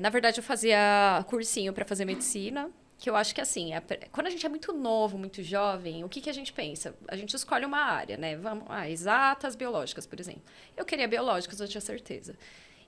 Na verdade, eu fazia cursinho para fazer medicina, que eu acho que assim, quando a gente é muito novo, muito jovem, o que, que a gente pensa? A gente escolhe uma área, né? Vamos, exatas, biológicas, por exemplo. Eu queria biológicas, eu tinha certeza.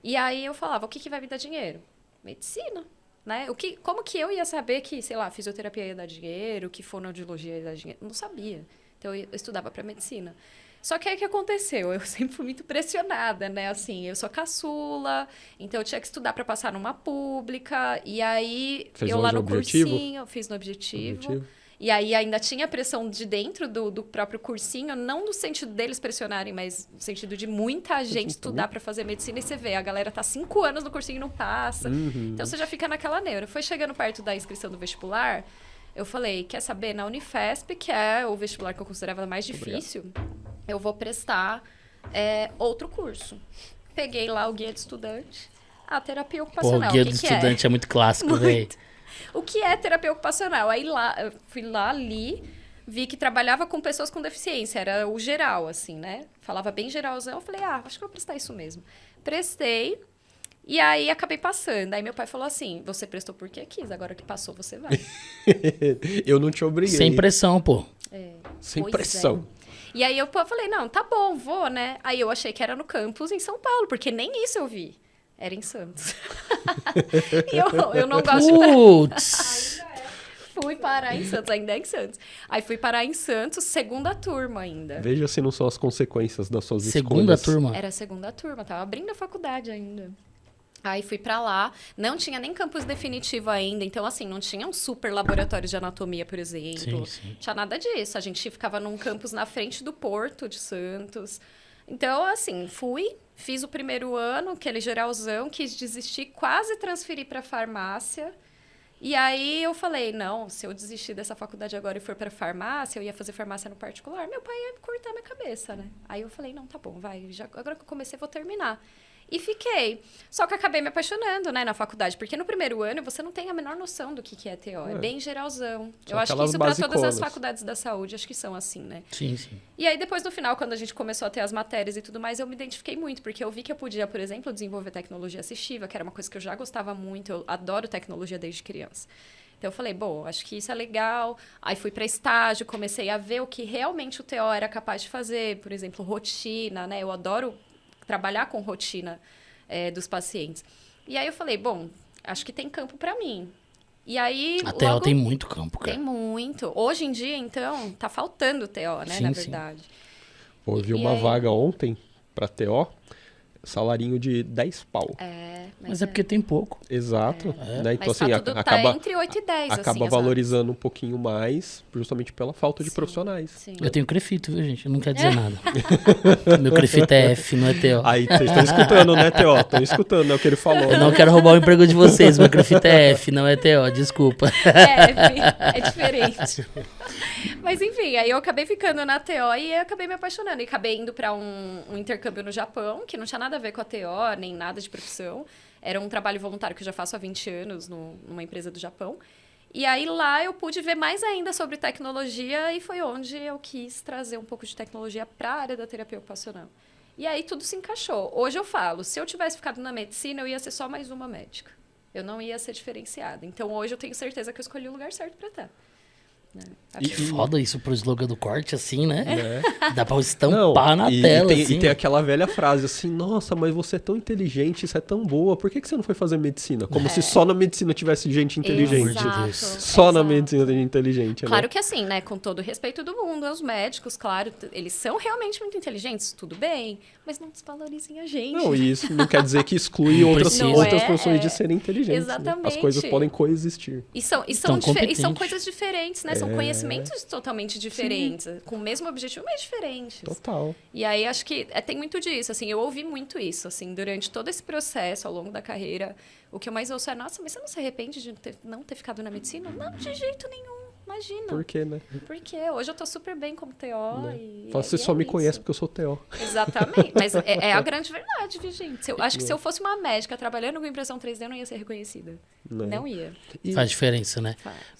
E aí eu falava, o que, que vai me dar dinheiro? Medicina. Né? Como que eu ia saber que, sei lá, fisioterapia ia dar dinheiro, que fonoaudiologia ia dar dinheiro? Não sabia. Então, eu estudava para medicina. Só que aí o que aconteceu? Eu sempre fui muito pressionada, né? Assim, eu sou caçula, então eu tinha que estudar para passar numa pública. E aí, Fez eu lá no objetivo? cursinho, fiz no objetivo. E aí ainda tinha pressão de dentro do próprio cursinho, não no sentido deles pressionarem, mas no sentido de muita gente estudar para fazer medicina. E você vê, a galera tá 5 anos no cursinho e não passa. Então você já fica naquela neura. Foi chegando perto da inscrição do vestibular, eu falei, quer saber, na Unifesp, que é o vestibular que eu considerava mais difícil, eu vou prestar outro curso. Peguei lá o guia de estudante, a terapia ocupacional. O guia do estudante é muito clássico, velho. O que é terapia ocupacional? Aí eu fui lá, li, vi que trabalhava com pessoas com deficiência, era o geral, assim, né? Falava bem geralzão, eu falei, acho que eu vou prestar isso mesmo. Prestei, e aí acabei passando. Aí meu pai falou assim, você prestou porque quis, agora que passou, você vai. Eu não te obriguei. Sem pressão, pô. Sem Pois pressão. E aí eu falei, não, tá bom, vou, né? Aí eu achei que era no campus em São Paulo, porque nem isso eu vi. Era em Santos. E eu não gosto de... Putz! Fui parar em Santos, ainda é em Santos. Aí fui parar em Santos, segunda turma ainda. Veja se não são as consequências das suas Segunda escolhas. turma? Era a segunda turma, tava abrindo a faculdade ainda. Aí fui pra lá, não tinha nem campus definitivo ainda, então assim, não tinha um super laboratório de anatomia, por exemplo. Sim. Não tinha nada disso, a gente ficava num campus na frente do Porto de Santos. Então, assim, fiz o primeiro ano, aquele geralzão, quis desistir, quase transferi pra farmácia. E aí eu falei, não, se eu desistir dessa faculdade agora e for para farmácia, eu ia fazer farmácia no particular, meu pai ia cortar minha cabeça, né? Aí eu falei, não, tá bom, vai, agora que eu comecei, vou terminar. E fiquei. Só que acabei me apaixonando, né, na faculdade, porque no primeiro ano você não tem a menor noção do que é TO, é bem geralzão. São Eu acho que aquelas isso para todas as basiconas. faculdades da saúde, acho que são assim, né? Sim. E aí, depois, no final, quando a gente começou a ter as matérias e tudo mais, eu me identifiquei muito, porque eu vi que eu podia, por exemplo, desenvolver tecnologia assistiva, que era uma coisa que eu já gostava muito, eu adoro tecnologia desde criança. Então, eu falei, bom, acho que isso é legal. Aí, fui para estágio, comecei a ver o que realmente o TO era capaz de fazer, por exemplo, rotina, né? Eu adoro trabalhar com rotina dos pacientes. E aí, eu falei, bom, acho que tem campo para mim. E aí, A TO tem muito campo, cara. Tem muito. Hoje em dia, então, tá faltando TO, né, Sim, na sim. verdade. Pô, eu vi E uma aí? vaga ontem pra TO, salarinho de 10 pau. Mas é porque tem pouco. Exato. Né? Então, Mas tá assim, tudo, acaba, tá entre 8 e 10, acaba assim, as valorizando um pouquinho mais, justamente pela falta de profissionais. Sim. Eu tenho crefito, viu, gente? Não quer dizer nada. Meu crefito é F, não é TO. Aí, vocês estão escutando, né, TO? Estão escutando, né, o que ele falou. Eu não quero roubar o emprego de vocês. Meu crefito é F, não é TO. Desculpa. É diferente. Mas enfim, aí eu acabei ficando na TO e eu acabei me apaixonando. E acabei indo para um intercâmbio no Japão, que não tinha nada a ver com a TO, nem nada de profissão. Era um trabalho voluntário que eu já faço há 20 anos numa empresa do Japão. E aí lá eu pude ver mais ainda sobre tecnologia e foi onde eu quis trazer um pouco de tecnologia para a área da terapia ocupacional. E aí tudo se encaixou. Hoje eu falo, se eu tivesse ficado na medicina, eu ia ser só mais uma médica. Eu não ia ser diferenciada. Então hoje eu tenho certeza que eu escolhi o lugar certo para estar. Né? Que foda isso pro slogan do corte, assim, né? É. Dá pra estampar na e tela, tem, assim. e tem aquela velha frase assim, nossa, mas você é tão inteligente, isso é tão boa, por que você não foi fazer medicina? Como se só na medicina tivesse gente inteligente. Exato, Só na medicina tem gente inteligente. Claro né? que assim, né? Com todo o respeito do mundo, os médicos, claro, eles são realmente muito inteligentes, tudo bem, mas não desvalorizem a gente. Não, e isso não quer dizer que exclui Não outras precisa. profissões de serem inteligentes. né? Exatamente. As coisas podem coexistir. E são Então, competente. coisas diferentes, né? São conhecimentos totalmente diferentes, com o mesmo objetivo, mas diferentes. Total. E aí, acho que tem muito disso, assim, eu ouvi muito isso, assim, durante todo esse processo, ao longo da carreira, o que eu mais ouço é, nossa, mas você não se arrepende de não ter ficado na medicina? Não, de jeito nenhum, imagina. Por quê, né? Porque hoje eu tô super bem como TO e... Você e só me isso. conhece porque eu sou TO. Exatamente, mas é a grande verdade, viu, gente? Acho que se eu fosse uma médica trabalhando com impressão 3D, eu não ia ser reconhecida. Né? Não ia. E- Faz diferença, né? Faz.